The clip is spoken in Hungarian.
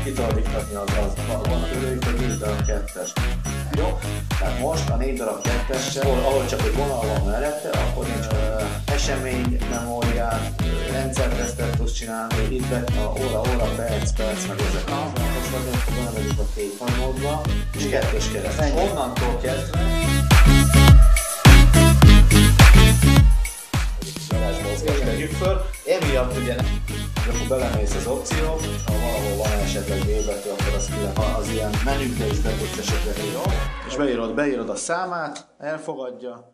Ki tudod iktatni az van tőlük, hogy 4 darab kettest. Jó? Tehát most a 4 darab kettessel, ahol csak egy vonal van mellette, akkor nincs esemény, memóriát, rendszertesztet tudsz csinálni, itt be a óra, perc, meg ezek. Most bemegyünk a képanyagba, és kettős kereszt. Onnantól kezdve tegyük föl, emiatt ugye akkor belemész az opció, ha valahol van esetleg B betű, akkor az ilyen menükbe is be tudsz esetleg írni. És beírod a számát, elfogadja,